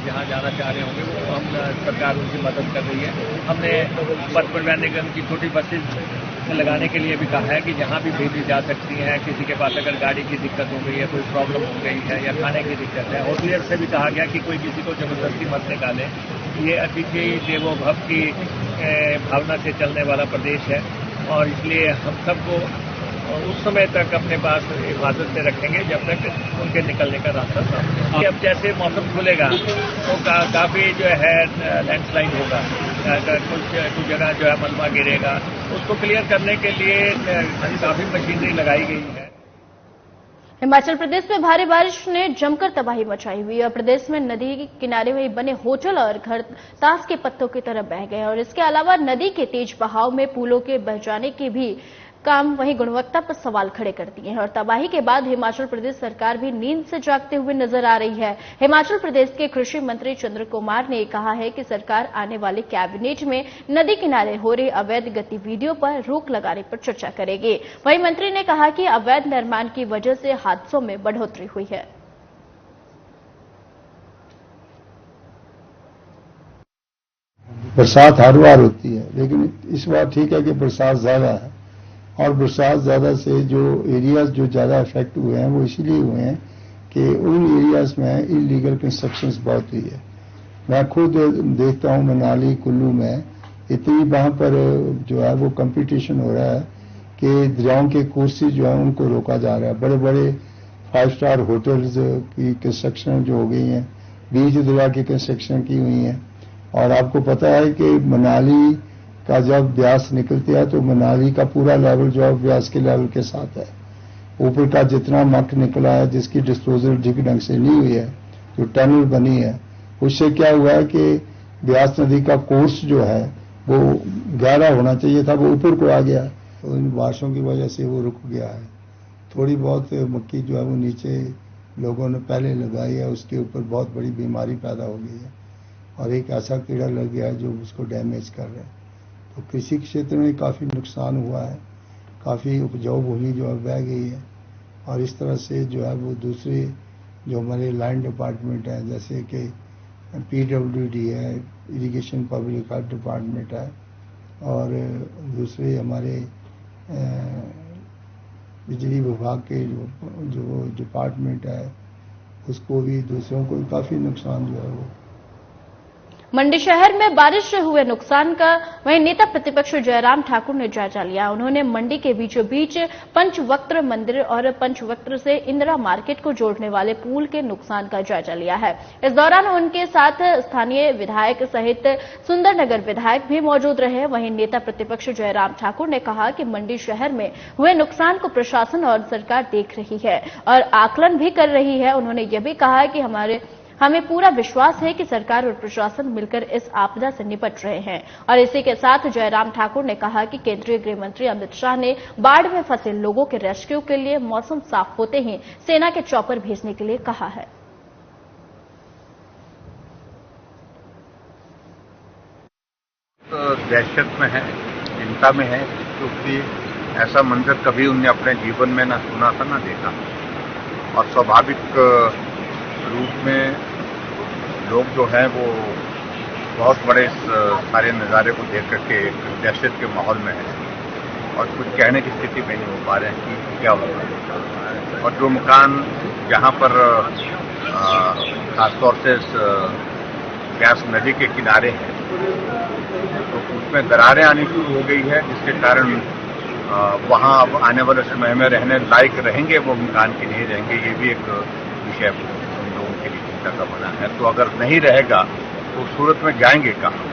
जहाँ जाना चाह रहे होंगे वो हम सरकार उनकी मदद कर रही है। हमने पथ परिवहन निगम की छोटी बसेज लगाने के लिए भी कहा है कि जहाँ भी भेजी जा सकती हैं, किसी के पास अगर गाड़ी की दिक्कत हो गई है, कोई प्रॉब्लम हो गई है या खाने की दिक्कत है, होटलियर से भी कहा गया कि कोई किसी को जबरदस्ती मत निकाले। ये अतिथि देवो भव की भावना से चलने वाला प्रदेश है और इसलिए हम सबको उस समय तक अपने पास हिफाजत से रखेंगे जब तक उनके निकलने का रास्ता साफ हो। अब जैसे मौसम खुलेगा तो काफी जो है लैंडस्लाइड होगा, कुछ जगह जो है मलबा गिरेगा, उसको क्लियर करने के लिए काफी मशीनरी लगाई गई है। हिमाचल प्रदेश में भारी बारिश ने जमकर तबाही मचाई हुई है और प्रदेश में नदी के किनारे में बने होटल और घर ताश के पत्तों की तरह बह गए और इसके अलावा नदी के तेज बहाव में पुलों के बह जाने के भी काम वहीं गुणवत्ता पर सवाल खड़े कर दिए हैं और तबाही के बाद हिमाचल प्रदेश सरकार भी नींद से जागते हुए नजर आ रही है। हिमाचल प्रदेश के कृषि मंत्री चंद्र कुमार ने कहा है कि सरकार आने वाले कैबिनेट में नदी किनारे हो रही अवैध गतिविधियों पर रोक लगाने पर चर्चा करेगी। वहीं मंत्री ने कहा कि अवैध निर्माण की वजह से हादसों में बढ़ोतरी हुई है। बरसात हर बार होती है, लेकिन इस बार ठीक है कि बरसात ज्यादा है और बरसात ज्यादा से जो एरियाज जो ज्यादा अफेक्ट हुए हैं वो इसीलिए हुए हैं कि उन एरियाज में इलीगल कंस्ट्रक्शंस बहुत हुई है। मैं खुद देखता हूं मनाली कुल्लू में इतनी वहां पर जो है वो कंपटीशन हो रहा है कि दरियाओं के कोर्सेज जो है उनको रोका जा रहा है। बड़े बड़े 5 स्टार होटल्स की कंस्ट्रक्शन जो हो गई हैं, बीच दरिया की कंस्ट्रक्शन की हुई है। और आपको पता है कि मनाली का जब ब्यास निकलती है तो मनाली का पूरा लेवल जो है ब्यास के लेवल के साथ है। ऊपर का जितना मक निकला है जिसकी डिस्पोजल ठीक ढंग से नहीं हुई है, जो टनल बनी है, उससे क्या हुआ है कि ब्यास नदी का कोर्स जो है वो गहरा होना चाहिए था, वो ऊपर को आ गया। तो इन बारिशों की वजह से वो रुक गया है। थोड़ी बहुत मक्की जो है वो नीचे लोगों ने पहले लगाई है, उसके ऊपर बहुत बड़ी बीमारी पैदा हो गई है और एक ऐसा कीड़ा लग गया है जो उसको डैमेज कर रहा है। तो कृषि क्षेत्र में काफ़ी नुकसान हुआ है, काफ़ी उपजाऊ भूमि जो है बह गई है और इस तरह से जो है वो दूसरे जो हमारे लाइन डिपार्टमेंट हैं जैसे कि PWD है, इरिगेशन पब्लिक हेल्थ डिपार्टमेंट है और दूसरे हमारे बिजली विभाग के जो डिपार्टमेंट है उसको भी, दूसरों को भी काफ़ी नुकसान जो है वो। मंडी शहर में बारिश से हुए नुकसान का वहीं नेता प्रतिपक्ष जयराम ठाकुर ने जायजा लिया। उन्होंने मंडी के बीचों बीच पंचवक्त्र मंदिर और पंचवक्त्र से इंदिरा मार्केट को जोड़ने वाले पुल के नुकसान का जायजा लिया है। इस दौरान उनके साथ स्थानीय विधायक सहित सुंदरनगर विधायक भी मौजूद रहे। वहीं नेता प्रतिपक्ष जयराम ठाकुर ने कहा कि मंडी शहर में हुए नुकसान को प्रशासन और सरकार देख रही है और आकलन भी कर रही है। उन्होंने यह भी कहा कि हमें पूरा विश्वास है कि सरकार और प्रशासन मिलकर इस आपदा से निपट रहे हैं। और इसी के साथ जयराम ठाकुर ने कहा कि केंद्रीय गृह मंत्री अमित शाह ने बाढ़ में फंसे लोगों के रेस्क्यू के लिए मौसम साफ होते ही सेना के चॉपर भेजने के लिए कहा है। तो दहशत में है, चिंता में है, क्योंकि ऐसा मंजर कभी उनने अपने जीवन में ना सुना था ना देखा और स्वाभाविक रूप में लोग जो हैं वो बहुत बड़े सारे नज़ारे को देख करके दहशत के माहौल में हैं और कुछ कहने की स्थिति में नहीं हो पा रहे हैं कि क्या होगा। और जो मकान जहाँ पर खासतौर से ब्यास नदी के किनारे हैं तो उसमें दरारें आनी शुरू हो गई है, जिसके कारण वहाँ अब आने वाले समय में रहने लायक रहेंगे वो मकान की नहीं रहेंगे। ये भी एक विषय लोगों के लिए चिंता का बना है। तो अगर नहीं रहेगा तो सूरत में जाएंगे कहाँ?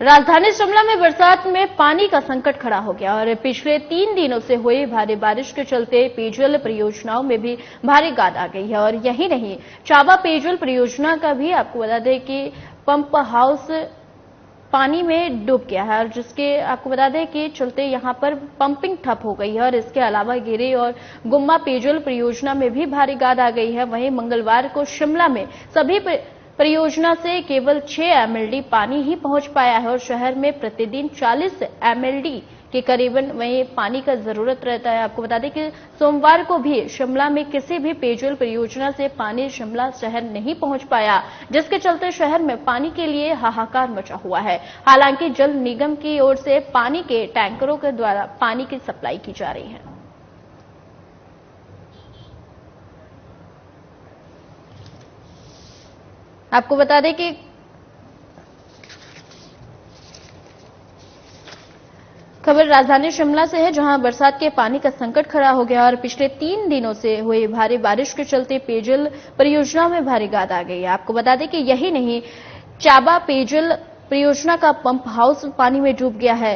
राजधानी शिमला में बरसात में पानी का संकट खड़ा हो गया और पिछले 3 दिनों से हुई भारी बारिश के चलते पेयजल परियोजनाओं में भी भारी गाद आ गई है। और यही नहीं, चाबा पेयजल परियोजना का भी आपको बता दें कि पंप हाउस पानी में डूब गया है और जिसके आपको बता दें कि चलते यहां पर पंपिंग ठप हो गई है। और इसके अलावा गिरी और गुम्मा पेयजल परियोजना में भी भारी गाद आ गई है। वहीं मंगलवार को शिमला में सभी परियोजना से केवल 6 MLD पानी ही पहुंच पाया है और शहर में प्रतिदिन 40 MLD कि करीबन वहीं पानी का जरूरत रहता है। आपको बता दें कि सोमवार को भी शिमला में किसी भी पेयजल परियोजना से पानी शिमला शहर नहीं पहुंच पाया, जिसके चलते शहर में पानी के लिए हाहाकार मचा हुआ है। हालांकि जल निगम की ओर से पानी के टैंकरों के द्वारा पानी की सप्लाई की जा रही है। आपको बता दें कि खबर राजधानी शिमला से है, जहां बरसात के पानी का संकट खड़ा हो गया और पिछले 3 दिनों से हुई भारी बारिश के चलते पेयजल परियोजना में भारी गाद आ गई है। आपको बता दें कि यही नहीं, चाबा पेयजल परियोजना का पंप हाउस पानी में डूब गया है।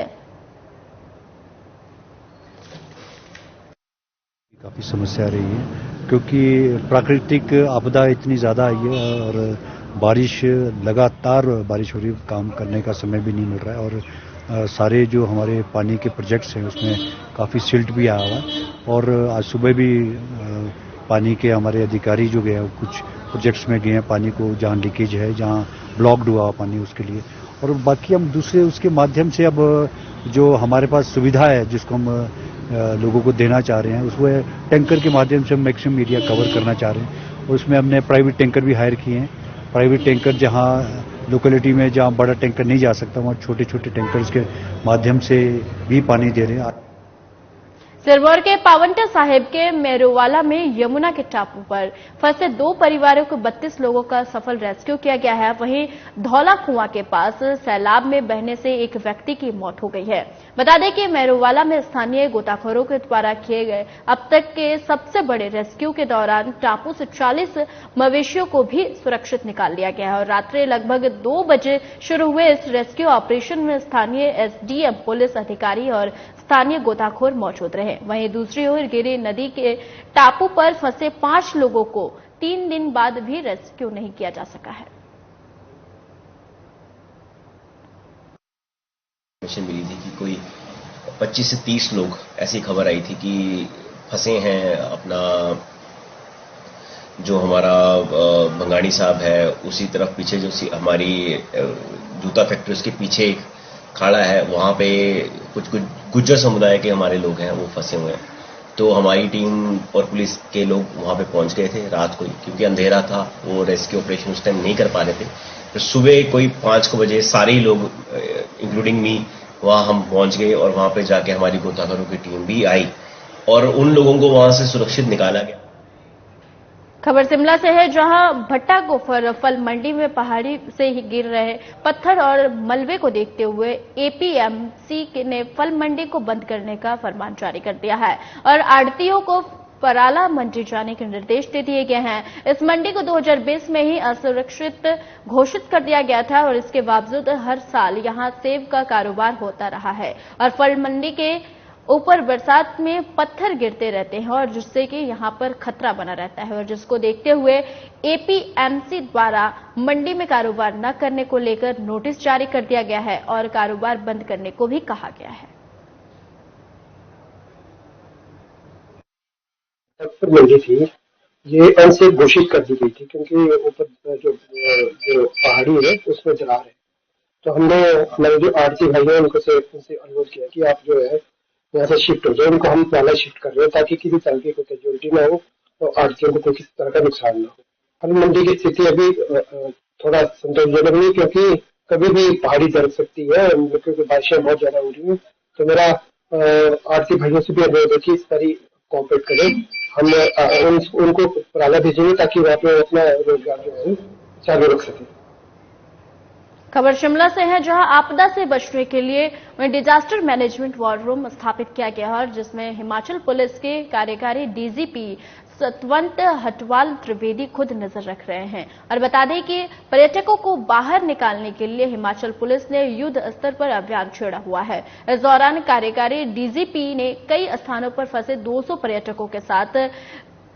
काफी समस्या रही है क्योंकि प्राकृतिक आपदा इतनी ज्यादा आई है और बारिश लगातार बारिश हो रही है, काम करने का समय भी नहीं मिल रहा है और सारे जो हमारे पानी के प्रोजेक्ट्स हैं उसमें काफ़ी सिल्ट भी आया हुआ है। और आज सुबह भी पानी के हमारे अधिकारी जो गए कुछ प्रोजेक्ट्स में गए हैं, पानी को जहाँ लीकेज है, जहाँ ब्लॉक्ड हुआ पानी उसके लिए। और बाकी हम दूसरे उसके माध्यम से अब जो हमारे पास सुविधा है जिसको हम लोगों को देना चाह रहे हैं, उसमें टैंकर के माध्यम से हम मैक्सिमम एरिया कवर करना चाह रहे हैं। और उसमें हमने प्राइवेट टैंकर भी हायर किए हैं। प्राइवेट टैंकर जहाँ लोकेलिटी में जहाँ बड़ा टैंकर नहीं जा सकता वहाँ छोटे छोटे टैंकर्स के माध्यम से भी पानी दे रहे हैं। सिरमौर के पावंटा साहिब के मेरोवाला में यमुना के टापू पर फंसे 2 परिवारों को 32 लोगों का सफल रेस्क्यू किया गया है। वहीं धौला कुआं के पास सैलाब में बहने से एक व्यक्ति की मौत हो गई है। बता दें कि मेरोवाला में स्थानीय गोताखोरों के द्वारा किए गए अब तक के सबसे बड़े रेस्क्यू के दौरान टापू से 40 मवेशियों को भी सुरक्षित निकाल लिया गया है। और रात्रि लगभग 2 बजे शुरू हुए इस रेस्क्यू ऑपरेशन में स्थानीय एसडीएम, पुलिस अधिकारी और स्थानीय गोताखोर मौजूद रहे। वहीं दूसरी ओर गिरी नदी के टापू पर फंसे 5 लोगों को 3 दिन बाद भी रेस्क्यू नहीं किया जा सका है। मिली थी कि कोई 25 से 30 लोग, ऐसी खबर आई थी कि फंसे हैं। अपना जो हमारा भंगाड़ी साहब है उसी तरफ पीछे जो हमारी जूता फैक्ट्री उसके पीछे एक खाड़ा है, वहां पे कुछ गुज्जर समुदाय के हमारे लोग हैं वो फंसे हुए हैं। तो हमारी टीम और पुलिस के लोग वहां पे पहुंच गए थे रात को, क्योंकि अंधेरा था, वो रेस्क्यू ऑपरेशन उस टाइम नहीं कर पा रहे थे। तो सुबह कोई 5 बजे सारे ही लोग इंक्लूडिंग मी वहां हम पहुंच गए और वहां पे जाके हमारी गोताखोरों की टीम भी आई और उन लोगों को वहां से सुरक्षित निकाला गया। खबर शिमला से है, जहां भट्टा गोफर फल मंडी में पहाड़ी से ही गिर रहे पत्थर और मलबे को देखते हुए एपीएमसी ने फल मंडी को बंद करने का फरमान जारी कर दिया है और आढ़तियों को पराला मंडी जाने के निर्देश दे दिए गए हैं। इस मंडी को 2020 में ही असुरक्षित घोषित कर दिया गया था और इसके बावजूद हर साल यहां सेब का कारोबार होता रहा है और फल मंडी के ऊपर बरसात में पत्थर गिरते रहते हैं और जिससे कि यहां पर खतरा बना रहता है और जिसको देखते हुए एपीएमसी द्वारा मंडी में कारोबार न करने को लेकर नोटिस जारी कर दिया गया है और कारोबार बंद करने को भी कहा गया है। मंडी थी ये अनसेफ घोषित कर दी गई थी क्योंकि ऊपर जो पहाड़ी है उसमें जला रहे। तो हमने हमारे जो आरती भाई है उनसे अनुरोध किया कि आप जो है यहाँ से शिफ्ट हो जाए। उनको हम पहले शिफ्ट कर रहे हैं ताकि किसी तरह की कोई कैजुअलिटी ना हो और आरतियों को कोई किसी तरह का नुकसान ना हो। फल मंडी की स्थिति अभी थोड़ा संतोषजनक नहीं, क्योंकि कभी भी पहाड़ी दरक सकती है क्योंकि बारिशें बहुत ज्यादा हो रही है। तो मेरा आरती भाइयों से भी अनुरोध है कि इस तरह कोऑपरेट करें। हम उनको पराला भेजेंगे ताकि वहाँ पे अपना रोजगार जो है चालू रख सकें। खबर शिमला से है, जहां आपदा से बचने के लिए डिजास्टर मैनेजमेंट वॉर रूम स्थापित किया गया है जिसमें हिमाचल पुलिस के कार्यकारी डीजीपी सतवंत हटवाल त्रिवेदी खुद नजर रख रहे हैं। और बता दें कि पर्यटकों को बाहर निकालने के लिए हिमाचल पुलिस ने युद्ध स्तर पर अभियान छेड़ा हुआ है। इस दौरान कार्यकारी डीजीपी ने कई स्थानों पर फंसे 200 पर्यटकों के साथ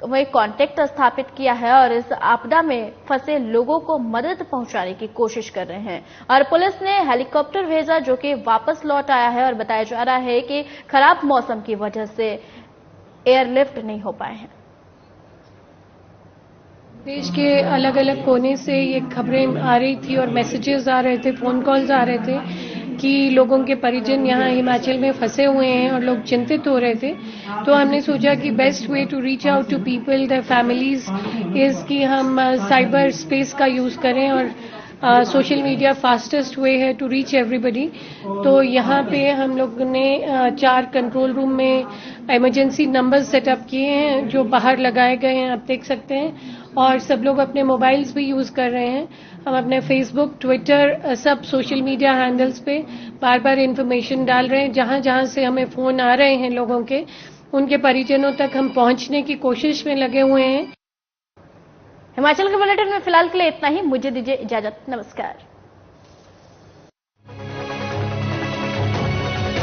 वही कांटेक्ट स्थापित किया है और इस आपदा में फंसे लोगों को मदद पहुंचाने की कोशिश कर रहे हैं। और पुलिस ने हेलीकॉप्टर भेजा जो कि वापस लौट आया है और बताया जा रहा है कि खराब मौसम की वजह से एयरलिफ्ट नहीं हो पाए हैं। देश के अलग अलग कोने से ये खबरें आ रही थी और मैसेजेस आ रहे थे, फोन कॉल्स आ रहे थे कि लोगों के परिजन यहाँ हिमाचल में फंसे हुए हैं और लोग चिंतित हो रहे थे, तो हमने सोचा कि best way to reach out to people, the families, is कि हम साइबर स्पेस का यूज करें और सोशल मीडिया फास्टेस्ट वे है टू रीच एवरीबडी। तो यहाँ पे हम लोग ने 4 कंट्रोल रूम में इमरजेंसी नंबर्स सेटअप किए हैं जो बाहर लगाए गए हैं, आप देख सकते हैं, और सब लोग अपने मोबाइल्स भी यूज कर रहे हैं। हम अपने फेसबुक, ट्विटर, सब सोशल मीडिया हैंडल्स पे बार बार इन्फॉर्मेशन डाल रहे हैं। जहां जहां से हमें फोन आ रहे हैं लोगों के, उनके परिजनों तक हम पहुंचने की कोशिश में लगे हुए हैं। हिमाचल के बुलेटिन में फिलहाल के लिए इतना ही। मुझे दीजिए इजाजत। नमस्कार।